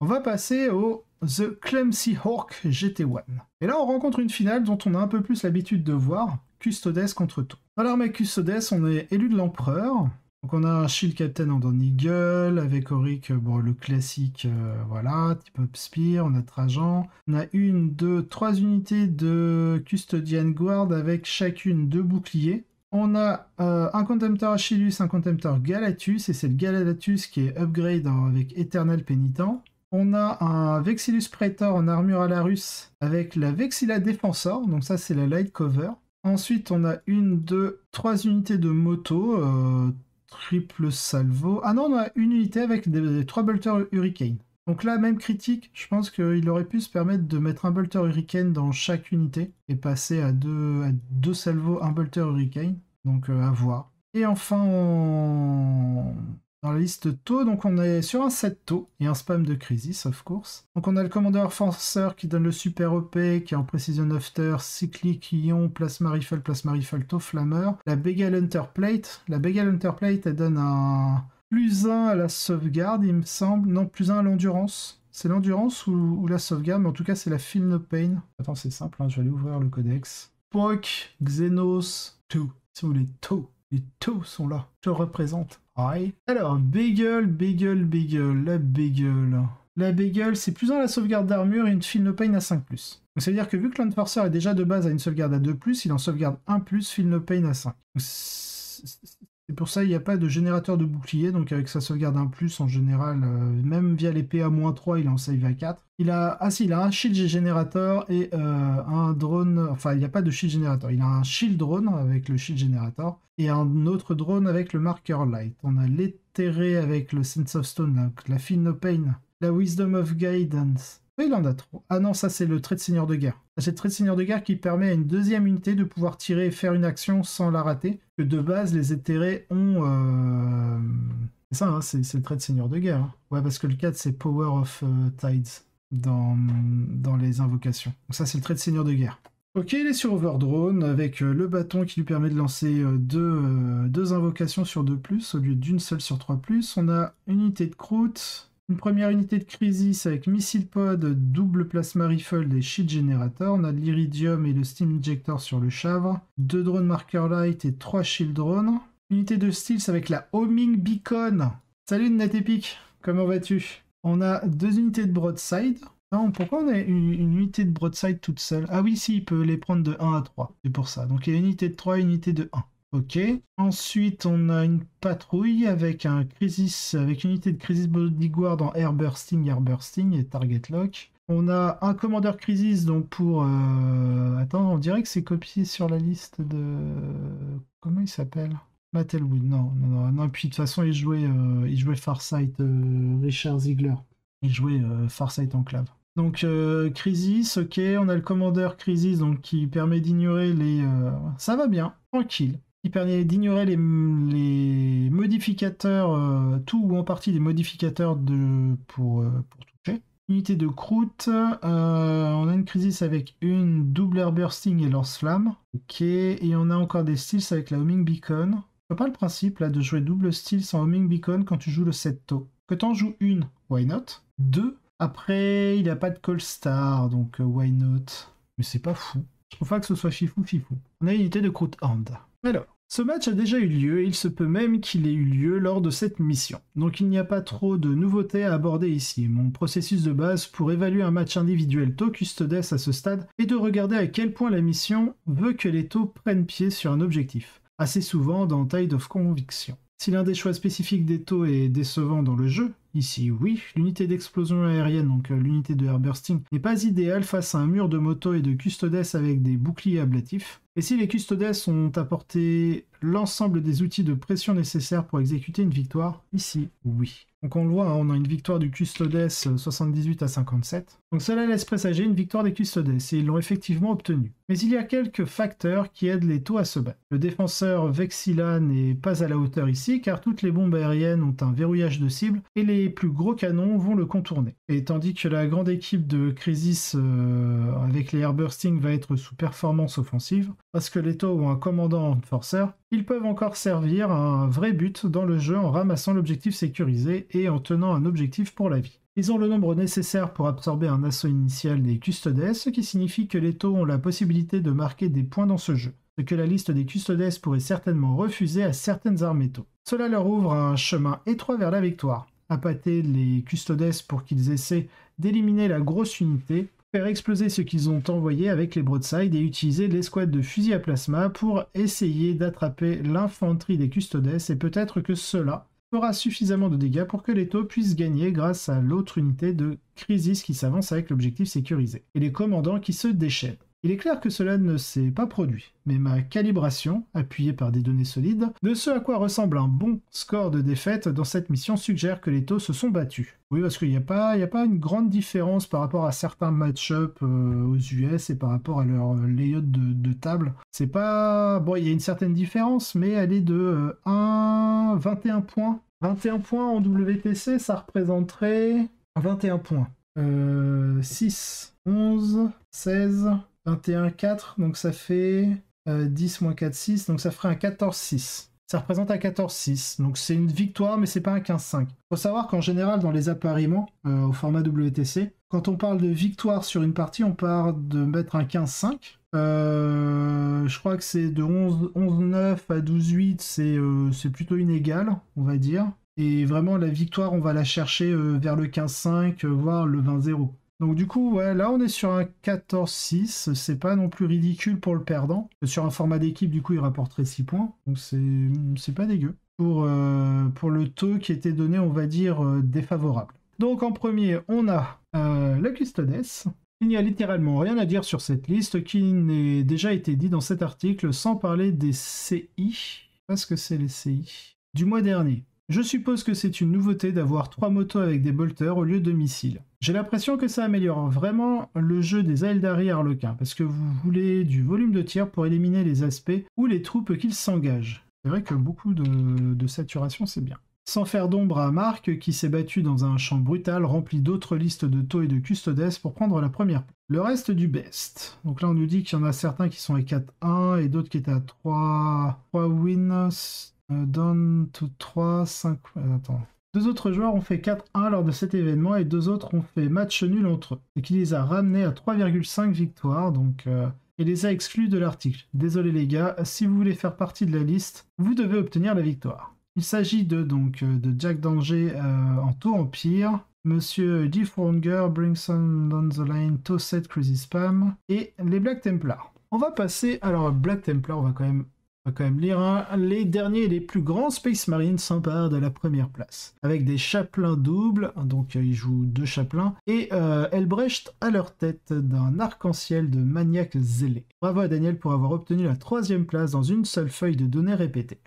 On va passer au The Clumsy Hawk GT1. Et là, on rencontre une finale dont on a un peu plus l'habitude de voir, Custodes contre Tau. Dans l'armée Custodes, on est élu de l'empereur. Donc on a un Shield Captain en Don Eagle, avec Auric, bon, le classique, voilà, type Up Spear, on a Trajan. On a 1, 2, 3 unités de Custodian Guard avec chacune 2 boucliers. On a un Contemptor Achillus, un Contemptor Galatus, et c'est le Galatus qui est upgrade avec Eternal Pénitent. On a un Vexillus Praetor en armure à la russe avec la Vexilla Defensor, donc ça c'est la light cover. Ensuite on a 1, 2, 3 unités de moto, triple salvo. Ah non, on a une unité avec des 3 bolters Hurricane. Donc là, même critique, je pense qu'il aurait pu se permettre de mettre un bolter Hurricane dans chaque unité et passer à deux salvos, un bolter Hurricane. Donc à voir. Et enfin, dans la liste Tau, donc on est sur un 7 Tau et un spam de Crisis, of course. Donc on a le Commander Forcer qui donne le super OP, qui est en Precision After, Cyclic Ion, Plasma Rifle, Tau Flammer. La Begal Hunter Plate. La Begal Hunter Plate, elle donne un +1 à la sauvegarde, il me semble. Non, +1 à l'endurance. C'est l'endurance ou la sauvegarde, mais en tout cas, c'est la Feel No Pain. Attends, c'est simple, hein, je vais aller ouvrir le codex. Poc, Xenos, Tau. Si vous voulez, Tau. Les Tau sont là. Je représente. Aïe. Alors, Beagle, la Beagle. La Beagle, c'est +1 à la sauvegarde d'armure et une Feel No Pain à 5+. Donc ça veut dire que vu que l'Enforcer est déjà de base à une sauvegarde à 2+, il en sauvegarde 1+, Feel No Pain à 5. C'est pour ça qu'il n'y a pas de générateur de bouclier, donc avec sa sauvegarde 1+, en général, même via les PA-3, il est en save à 4. Il a un shield générateur et un drone, enfin il n'y a pas de shield générateur, il a un shield drone avec le shield générateur et un autre drone avec le marker light. On a l'éthéré avec le Sense of Stone, la Feel No Pain, la Wisdom of Guidance. Oui, il en a trop. Ah non, ça c'est le trait de seigneur de guerre. C'est le trait de seigneur de guerre qui permet à une deuxième unité de pouvoir tirer et faire une action sans la rater. Que de base, les éthérés ont... C'est ça, hein, c'est le trait de seigneur de guerre. Hein. Ouais, parce que le 4, c'est Power of Tides dans les invocations. Donc ça, c'est le trait de seigneur de guerre. Ok, il est sur Overdrone avec le bâton qui lui permet de lancer deux invocations sur 2+, au lieu d'une seule sur 3+. On a une unité de croûte... Une première unité de Crisis avec Missile Pod, double Plasma Rifle et Shield Generator. On a l'Iridium et le Steam Injector sur le Chavre. 2 drones Marker Light et 3 Shield Drones. Unité de Stealth avec la Homing Beacon. Salut NetEpic, comment vas-tu? On a 2 unités de Broadside. Non, pourquoi on a une unité de Broadside toute seule? Ah oui, si, il peut les prendre de 1 à 3. C'est pour ça. Donc il y a une unité de 3 et une unité de 1. Ok. Ensuite, on a une patrouille avec un Crisis, avec une unité de Crisis Bodyguard en Air Bursting et Target Lock. On a un Commander Crisis, donc pour... Attends, on dirait que c'est copié sur la liste de... Comment il s'appelle? Mattelwood, non. Puis de toute façon, il jouait Farsight, Richard Ziegler. Il jouait Farsight Enclave. Donc, Crisis, ok. On a le Commander Crisis, donc qui permet d'ignorer les... Ça va bien, tranquille. Qui permet d'ignorer les modificateurs, tout ou en partie des modificateurs pour toucher. Unité de croûte, on a une Crisis avec une double Air Bursting et lance-flamme. Ok, et on a encore des Stealth avec la Homing Beacon. Je vois pas le principe là de jouer double Stealth en Homing Beacon quand tu joues le 7 Tau. Que t'en joues une, why not? 2. Après, il n'y a pas de Call Star, donc why not? Mais c'est pas fou. Je trouve pas que ce soit fifou. On a une unité de Croûte Hand. Alors, ce match a déjà eu lieu et il se peut même qu'il ait eu lieu lors de cette mission. Donc il n'y a pas trop de nouveautés à aborder ici. Mon processus de base pour évaluer un match individuel Tau Custodes à ce stade est de regarder à quel point la mission veut que les Tau prennent pied sur un objectif. Assez souvent dans Tide of Conviction. Si l'un des choix spécifiques des Tau est décevant dans le jeu, ici oui, l'unité d'explosion aérienne, donc l'unité de air bursting, n'est pas idéale face à un mur de moto et de custodes avec des boucliers ablatifs. Et si les custodes ont apporté l'ensemble des outils de pression nécessaires pour exécuter une victoire, ici oui. Donc on le voit, hein, on a une victoire du Custodes 78 à 57. Donc cela laisse présager une victoire des Custodes, et ils l'ont effectivement obtenue. Mais il y a quelques facteurs qui aident les Tau à se battre. Le défenseur Vexilla n'est pas à la hauteur ici, car toutes les bombes aériennes ont un verrouillage de cible, et les plus gros canons vont le contourner. Et tandis que la grande équipe de Crisis avec les airbursting va être sous performance offensive, parce que les Tau ont un commandant Enforcer, ils peuvent encore servir à un vrai but dans le jeu en ramassant l'objectif sécurisé et en tenant un objectif pour la vie. Ils ont le nombre nécessaire pour absorber un assaut initial des custodes, ce qui signifie que les taux ont la possibilité de marquer des points dans ce jeu, ce que la liste des custodes pourrait certainement refuser à certaines armées taux. Cela leur ouvre un chemin étroit vers la victoire. Appâter les custodes pour qu'ils essaient d'éliminer la grosse unité, faire exploser ce qu'ils ont envoyé avec les broadsides et utiliser l'escouade de fusils à plasma pour essayer d'attraper l'infanterie des custodes, et peut-être que cela fera suffisamment de dégâts pour que les taux puissent gagner grâce à l'autre unité de Crisis qui s'avance avec l'objectif sécurisé, et les commandants qui se déchaînent. Il est clair que cela ne s'est pas produit, mais ma calibration, appuyée par des données solides, de ce à quoi ressemble un bon score de défaite dans cette mission suggère que les taux se sont battus. Oui, parce qu'il n'y a pas une grande différence par rapport à certains match-up aux US et par rapport à leur layout de table. C'est pas... Bon, il y a une certaine différence, mais elle est de 21 points. 21 points en WTC, ça représenterait 21 points. 6, 11, 16... 21, 4, donc ça fait 10 moins 4, 6, donc ça ferait un 14-6. Ça représente un 14-6, donc c'est une victoire, mais c'est pas un 15-5. Il faut savoir qu'en général, dans les appariements, au format WTC, quand on parle de victoire sur une partie, on parle de mettre un 15-5. Je crois que c'est de 11-9 à 12-8, c'est plutôt inégal, on va dire. Et vraiment, la victoire, on va la chercher vers le 15-5, voire le 20-0. Donc du coup, ouais, là on est sur un 14-6, c'est pas non plus ridicule pour le perdant. Sur un format d'équipe, du coup, il rapporterait 6 points, donc c'est pas dégueu. Pour le taux qui était donné, on va dire, défavorable. Donc en premier, on a la Custodes. Il n'y a littéralement rien à dire sur cette liste qui n'a déjà été dit dans cet article, sans parler des CI, parce que c'est les CI, du mois dernier. Je suppose que c'est une nouveauté d'avoir 3 motos avec des bolters au lieu de missiles. J'ai l'impression que ça améliore vraiment le jeu des Aeldari Harlequin, parce que vous voulez du volume de tir pour éliminer les aspects ou les troupes qu'ils s'engagent. C'est vrai que beaucoup de saturation, c'est bien. Sans faire d'ombre à Marc, qui s'est battu dans un champ brutal rempli d'autres listes de taux et de custodes pour prendre la première place. Le reste du best. Donc là, on nous dit qu'il y en a certains qui sont à 4-1 et d'autres qui étaient à 3 wins. Down to 3, 5... Attends. 2 autres joueurs ont fait 4-1 lors de cet événement et 2 autres ont fait match nul entre eux. Et qui les a ramenés à 3,5 victoires, donc... et les a exclus de l'article. Désolé les gars, si vous voulez faire partie de la liste, vous devez obtenir la victoire. Il s'agit de Jack Danger en taux empire, Monsieur D. Fronger, Bringson Down the Line, Tosset, Crazy Spam, et les Black Templars. On va passer... Alors, Black Templar, on va quand même lire les derniers et les plus grands Space Marines s'emparent de la première place. Avec des chapelains doubles, donc ils jouent 2 chapelains, et Elbrecht à leur tête d'un arc-en-ciel de maniaques zélés. Bravo à Daniel pour avoir obtenu la 3e place dans une seule feuille de données répétée.